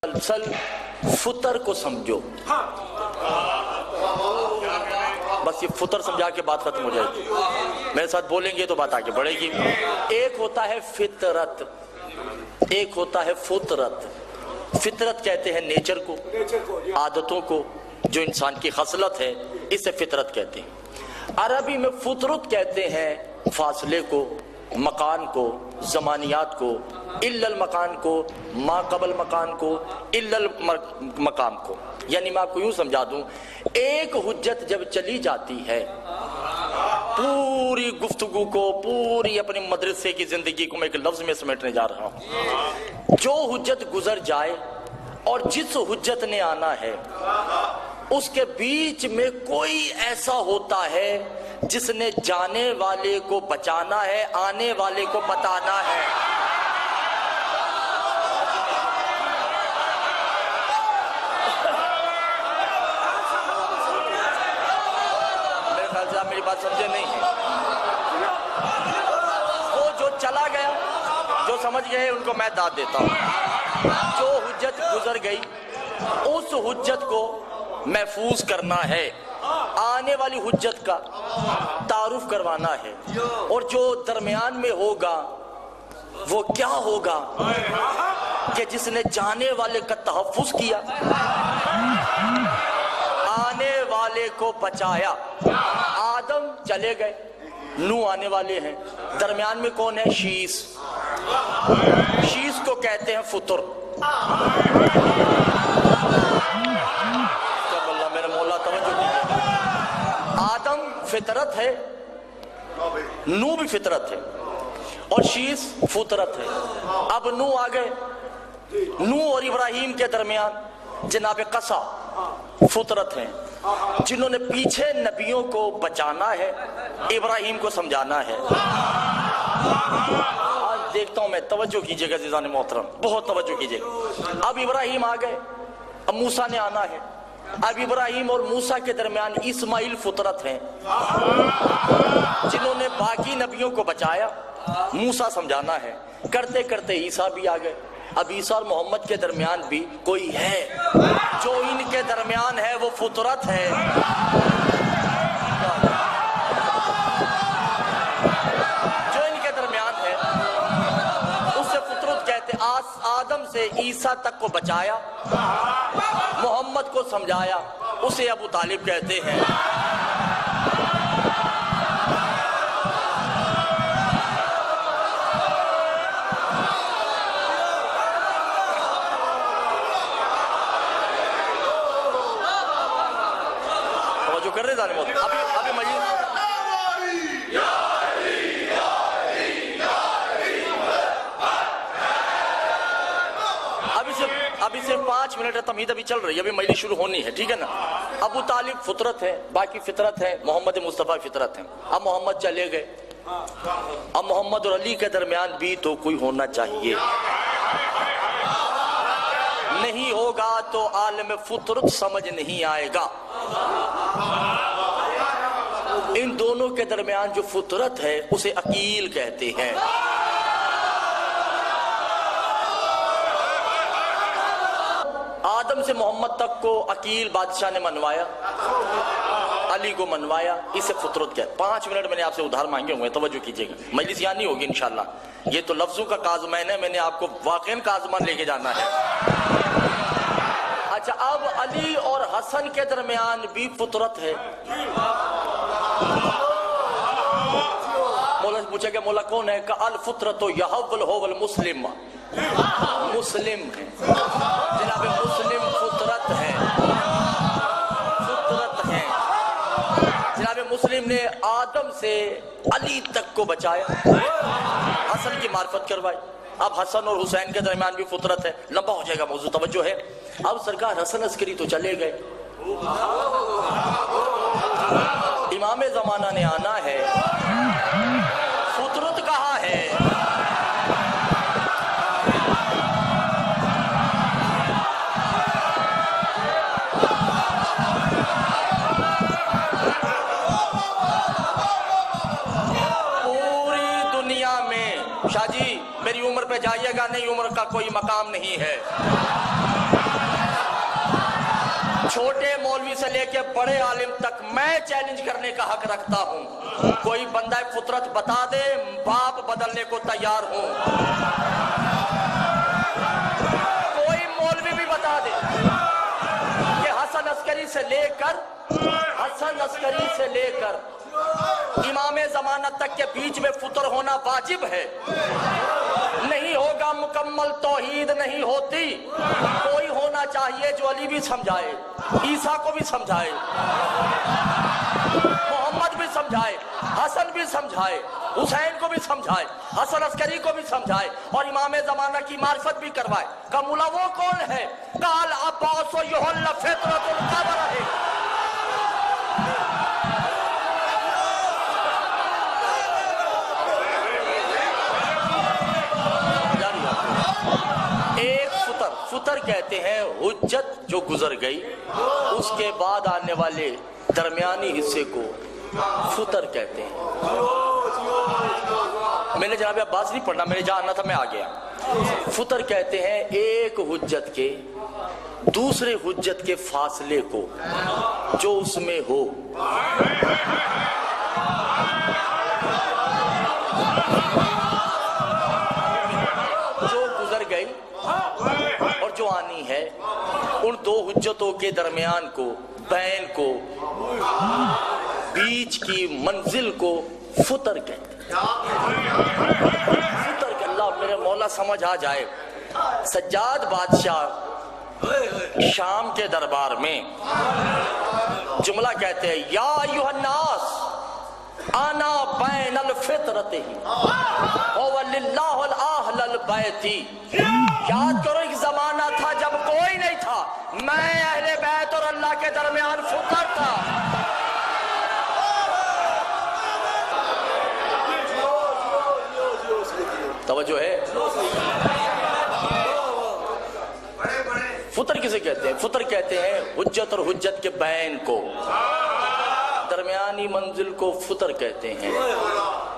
مسلسل فطر کو سمجھو. بس یہ فطر سمجھا کے بات ختم ہو جائے گی. میرے ساتھ بولیں گے تو بات آگے بڑھے گی. ایک ہوتا ہے فطرت، ایک ہوتا ہے فطرت. فطرت کہتے ہیں نیچر کو، عادتوں کو، جو انسان کی خصلت ہے، اسے فطرت کہتے ہیں. عربی میں فطرت کہتے ہیں فاصلے کو، مکان کو، زمانیات کو، الا المکان کو، ما قبل مکان کو، الا المقام کو. یعنی میں آپ کو یوں سمجھا دوں، ایک حجت جب چلی جاتی ہے، پوری گفتگو کو، پوری اپنی مدرسے کی زندگی کو میں ایک لفظ میں سمیٹنے جا رہا ہوں. جو حجت گزر جائے اور جس حجت نے آنا ہے، اس کے بیچ میں کوئی ایسا ہوتا ہے جس نے جانے والے کو بچانا ہے، آنے والے کو بتانا ہے. میرے خیال سے آپ میری بات سمجھے نہیں ہیں. وہ جو چلا گیا، جو سمجھ گئے ان کو میں داد دیتا ہوں. جو حجت گزر گئی، اس حجت کو محفوظ کرنا ہے، آنے والی حجت کا تعارف کروانا ہے. اور جو درمیان میں ہوگا وہ کیا ہوگا کہ جس نے جانے والے کا تحفظ کیا، آنے والے کو بچایا. آدم چلے گئے، نوح آنے والے ہیں، درمیان میں کون ہے؟ شیس. شیس کو کہتے ہیں فطر. میرے مولا توجہ دیجیے. آدم فطرت ہے، نوح بھی فطرت ہے، اور شیس فطرت ہے. اب نوح آ گئے. نوح اور ابراہیم کے درمیان جناب قصہ فطرت ہیں، جنہوں نے پیچھے نبیوں کو بچانا ہے، ابراہیم کو سمجھانا ہے. آج دیکھتا ہوں میں، توجہ کیجئے گا عزیزان محترم، بہت توجہ کیجئے گا. اب ابراہیم آ گئے، اب موسیٰ نے آنا ہے. اب ابراہیم اور موسیٰ کے درمیان اسماعیل فطرت ہیں، جنہوں نے باقی نبیوں کو بچایا، موسیٰ سمجھانا ہے. کرتے کرتے عیسیٰ بھی آ گئے. اب عیسیٰ اور محمد کے درمیان بھی کوئی ہے. جو ان کے درمیان ہے وہ فطرت ہے. جو ان کے درمیان ہے اسے فطرت کہتے. آدم سے عیسیٰ تک کو بچایا، محمد کو سمجھایا، اسے ابو طالب کہتے ہیں. توجہ کر رہے ظالموں. ابھی مجید ابھی صرف 5 منٹ ہے، تمہید ابھی چل رہی ہے، ابھی مجلس شروع ہونی ہے، ٹھیک ہے نا. ابو طالب فطرت ہے، باقی فطرت ہے، محمد مصطفیٰ فطرت ہے. اب محمد چلے گئے، اب محمد اور علی کے درمیان بھی تو کوئی ہونا چاہیے. نہیں ہوگا تو عالم فطرت سمجھ نہیں آئے گا. ان دونوں کے درمیان جو فطرت ہے اسے عقیل کہتے ہیں. آدم سے محمد تک کو عقیل بادشاہ نے منوایا، علی کو منوایا، اسے فطرت کہتے. 5 منٹ میں نے آپ سے ادھار مانگے ہوئے، توجہ کیجئے گا. مجلس یہاں نہیں ہوگی انشاءاللہ. یہ تو لفظوں کا کازمین ہے، میں نے آپ کو واقعاً کازمان لے کے جانا ہے. اچھا، اب علی اور حسن کے درمیان بھی فطرت ہے. مولا سے پوچھا کہ مولا کون ہے؟ کہ الفطرت یحول هو المسلم. مسلم ہے جناب، مسلم فطرت ہے، فطرت ہے. جناب مسلم نے آدم سے علی تک کو بچایا، حسن کی معرفت کروائی. اب حسن اور حسین کے درمیان بھی فطرت ہے. لمبا ہو جائے گا موضوع، توجہ ہے. اب سرکار حسن عسکری تو چلے گئے، امام زمانہ نے آنا ہے. فطرت کہاں ہے؟ پوری دنیا میں شاہ جی میری عمر پہ جائیے گا نہیں، عمر کا کوئی مقام نہیں ہے. چھوٹے مولوی سے لے کے بڑے عالم تک میں چیلنج کرنے کا حق رکھتا ہوں. کوئی بندہ فطرت بتا دے, باپ بدلنے کو تیار ہوں. کوئی مولوی بھی بتا دے کہ حسن عسکری سے لے کر امام زمانت تک کے بیچ میں فطر ہونا واجب ہے. نہیں ہوگا مکمل توحید نہیں ہوتی. کوئی ہونا چاہیے جو علی بھی سمجھائے, عیسیٰ کو بھی سمجھائے, محمد بھی سمجھائے, حسن بھی سمجھائے, حسین کو بھی سمجھائے, حسن عسکری کو بھی سمجھائے, اور امام زمانہ کی معرفت بھی کروائے. کہ مولا وہ کون ہے؟ قال عباس یحل فطرت القبر ہے. ایک فطر کہتے ہیں حجت جو گزر گئی, اس کے بعد آنے والے درمیانی حصے کو فطر کہتے ہیں. میں نے جناب عباس نہیں پڑھنا, میں نے جہاں آنا تھا میں آ گیا. فطر کہتے ہیں ایک حجت کے دوسرے حجت کے فاصلے کو جو اس میں ہو. جو گزر گئی اور جو آنی ہے, ان دو حجتوں کے درمیان کو, بین کو, بیچ کی منزل کو فطر کہتے ہیں. فطر کہ اللہ میرے مولا سمجھ آ جائے. سجاد بادشاہ شام کے دربار میں جملہ کہتے ہیں, یا ایھا الناس انا بین الفطرتہ وللہ الاہل البیت. یاد کرو ایک زمانہ تھا جب کوئی نہیں تھا, میں اہل بیت اور اللہ کے درمیان فطر تھا. توجہ ہے. فطر کسے کہتے ہیں؟ فطر کہتے ہیں حجت اور حجت کے بین کو, درمیانی منزل کو فطر کہتے ہیں.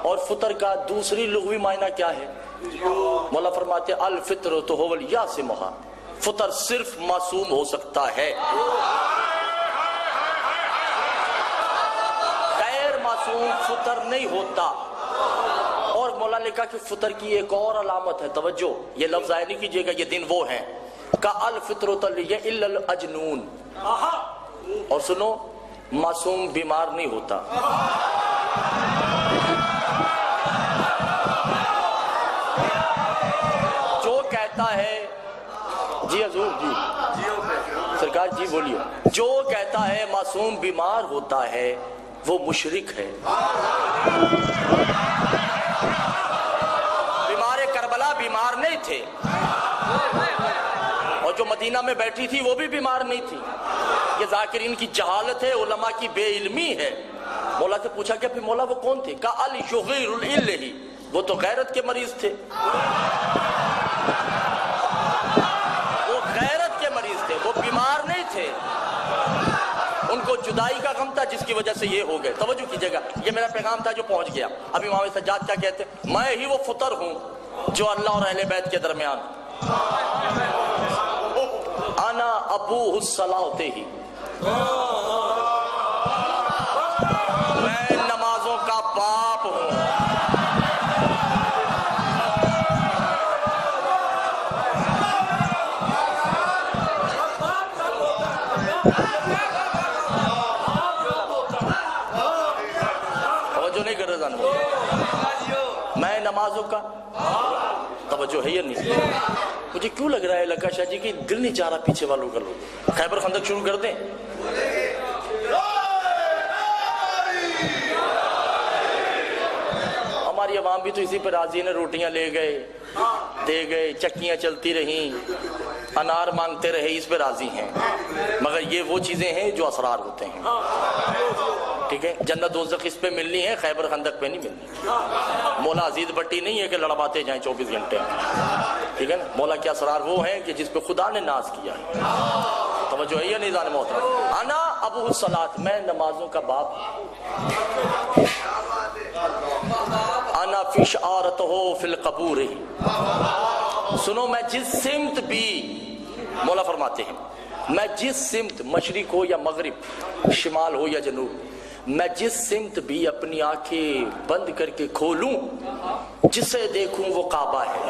اور فطر کا دوسری لغوی معنی کیا ہے؟ مولا فرماتے ہیں الفطرۃ هو الیاسمھا. فطر صرف معصوم ہو سکتا ہے, غیر معصوم فطر نہیں ہوتا. اور مولا نے کہا کہ فطر کی ایک اور علامت ہے. توجہ, یہ لفظ آئے نہیں کیجئے گا, یہ دن وہ ہیں کہ الفطرۃ الا الاجنون. اور سنو, معصوم بیمار نہیں ہوتا. جو کہتا ہے, جی حضور, جی سرکار, جی بولیے, جو کہتا ہے معصوم بیمار ہوتا ہے وہ مشرک ہے. بیمار کربلا بیمار نہیں تھے, اور جو مدینہ میں بیٹھی تھی وہ بھی بیمار نہیں تھی. یہ ذاکرین کی جہالت ہے, علماء کی بے علمی ہے. مولا سے پوچھا کہ پھر مولا وہ کون تھے؟ کہا الشغیر الالہی, وہ تو غیرت کے مریض تھے. وہ غیرت کے مریض تھے, وہ بیمار نہیں تھے. ان کو جدائی کا غم تھا جس کی وجہ سے یہ ہو گئے. توجہ کیجئے گا, یہ میرا پیغام تھا جو پہنچ گیا. ابھی امام سجاد کیا کہتے ہیں؟ میں ہی وہ فطر ہوں جو اللہ اور اہل بیت کے درمیان. انا ابوہ الصلاۃ ہی, میں نمازوں کا باپ ہوں. توجہ نہیں کر رہے جان, میں نمازوں کا, توجہ ہے یا نہیں؟ مجھے کیوں لگ رہا ہے لکا شاہ جی کہ دل نہیں چاہ رہا پیچھے والوں کا لوگ خیبر خندق شروع کر دیں. ہماری عوام بھی تو اسی پہ راضی ہے, روٹیاں لے گئے, دے گئے, چکیاں چلتی رہیں, انار مانگتے رہے, اس پہ راضی ہیں. مگر یہ وہ چیزیں ہیں جو اسرار ہوتے ہیں. ٹھیک ہے, جنت دوزخ اس پہ ملنی ہے, خیبر خندق پہ نہیں ملنی. مولا عزیز بٹی نہیں ہے کہ لڑواتے جائیں 24 گھنٹے. ٹھیک ہے نا, مولا کے اسرار وہ ہیں کہ جس پہ خدا نے ناز کیا ہے. توجہ ہے یا نہیں جان محترم؟ انا ابو الصلاۃ, میں نمازوں کا باپ. انا فی شعارتہ فی القبور, سنو میں جس سمت بھی مولا فرماتے ہیں میں جس سمت مشرق ہو یا مغرب، شمال ہو یا جنوب، میں جس سمت بھی اپنی آنکھیں بند کر کے کھولوں جسے دیکھوں وہ کعبہ ہے۔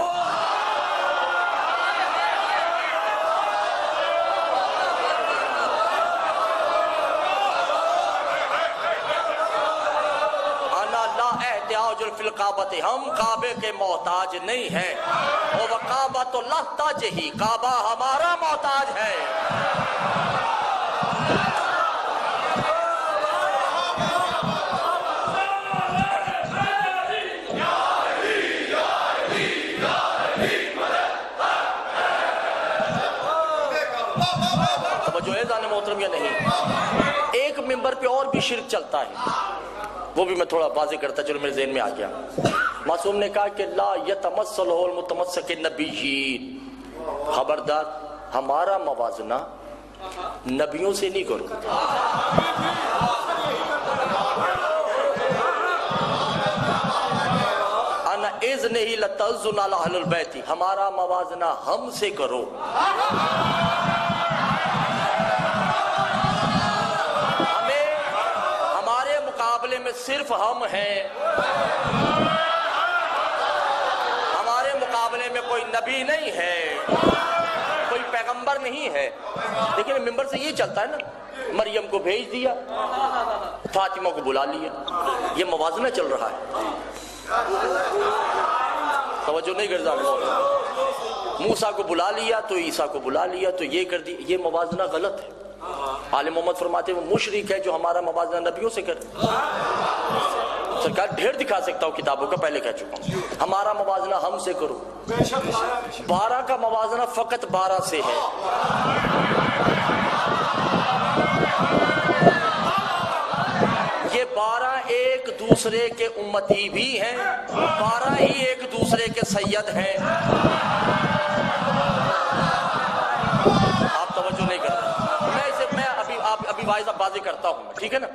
انا لا احتیاج فی الکعبۃ، ہم کعبے کے محتاج نہیں ہیں، وہ کعبہ تو لحتاج ہی، کعبہ ہمارا محتاج ہے۔ جو ہے زان محترم یا نہیں، ایک ممبر پہ اور بھی شرک چلتا ہے، وہ بھی میں تھوڑا واضح کرتا، چلو میرے ذہن میں آ گیا۔ معصوم نے کہا کہ لا یتمثل المتمسک النبیین، خبردار ہمارا موازنہ نبیوں سے نہیں کرو۔ انا اذن ہی لتعزن علی اہل البیت، ہمارا موازنہ ہم سے کرو۔ میں صرف ہم ہیں، ہمارے مقابلے میں کوئی نبی نہیں ہے، کوئی پیغمبر نہیں ہے۔ لیکن ممبر سے یہ چلتا ہے نا، مریم کو بھیج دیا، فاطمہ کو بلا لیا، یہ موازنہ چل رہا ہے۔ توجہ نہیں کرتا، موسیٰ کو بلا لیا تو عیسیٰ کو بلا لیا تو یہ کر دی، یہ موازنہ غلط ہے۔ آل محمد فرماتے ہیں وہ مشرک ہے جو ہمارا موازنہ نبیوں سے کرے۔ سرکار ڈھیر دکھا سکتا ہوں کتابوں کا، پہلے کہہ چکا ہوں، ہمارا موازنہ ہم سے کرو۔ 12 کا موازنہ فقط 12 سے ہے۔ یہ 12 ایک دوسرے کے امتی بھی ہیں، 12 ہی ایک دوسرے کے سید ہیں۔ آپ توجہ نہیں کرتے، ابھی واضح کرتا ہوں، ٹھیک ہے نا،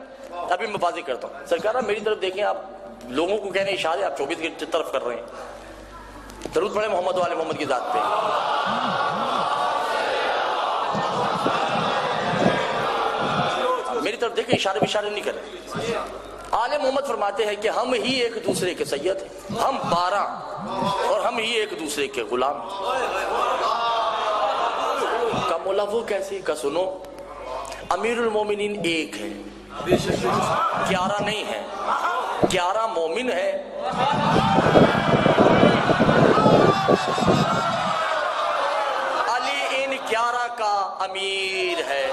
ابھی میں واضح کرتا ہوں۔ سرکارہ میری طرف دیکھیں، آپ لوگوں کو کہنے اشارے آپ 24 کی طرف کر رہے ہیں۔ درود پڑھیں محمد و آل محمد کی ذات پہ۔ میری طرف دیکھیں، اشارے نہیں کر رہے۔ آل محمد فرماتے ہیں کہ ہم ہی ایک دوسرے کے سید ہیں، ہم 12 اور ہم ہی ایک دوسرے کے غلام ہیں۔ کا مولا وہ کیسے کا سنو، امیر المومنین ایک ہے، 11 نہیں ہے، 11 مومن ہے، علی ان 11 کا امیر ہے۔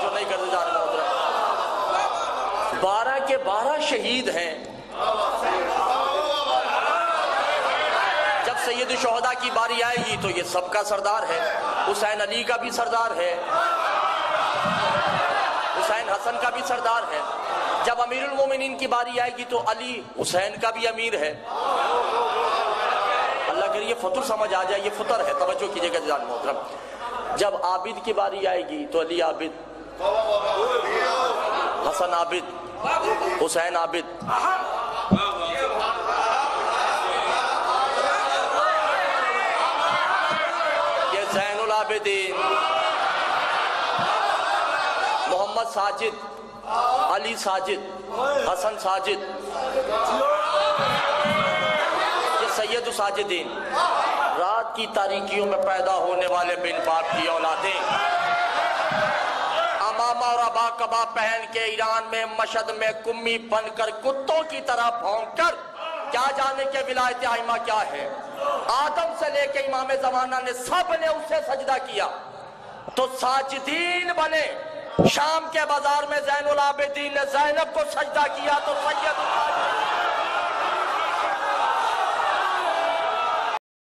جو نہیں کرتے جانے محترم، 12 کے 12 شہید ہیں۔ جب سید الشہداء کی باری آئے گی تو یہ سب کا سردار ہے، حسین علی کا بھی سردار ہے، حسین حسن کا بھی سردار ہے۔ جب امیر المومنین کی باری آئے گی تو علی حسین کا بھی امیر ہے۔ اللہ کرے یہ فطر سمجھ آ جائے، یہ فطر ہے، توجہ کیجئے گا جان محترم۔ جب عابد کی باری آئے گی تو علی عابد، حسن عابد، حسین عابد۔ زین العابدین، محمد ساجد، علی ساجد، حسن ساجد، یہ سید الساجدین، رات کی تاریکیوں میں پیدا ہونے والے بن باپ کی اولادیں، امامہ اور ابا کبا پہن کے ایران میں مشہد میں کمی بن کر کتوں کی طرح بھونک کر، کیا جانے کہ ولایت ائمہ کیا ہے۔ آدم سے لے کے امام زمانہ نے سب نے اسے سجدہ کیا تو ساجدین بنے۔ شام کے بازار میں زین العابدین نے زینب کو سجدہ کیا تو سید العابدین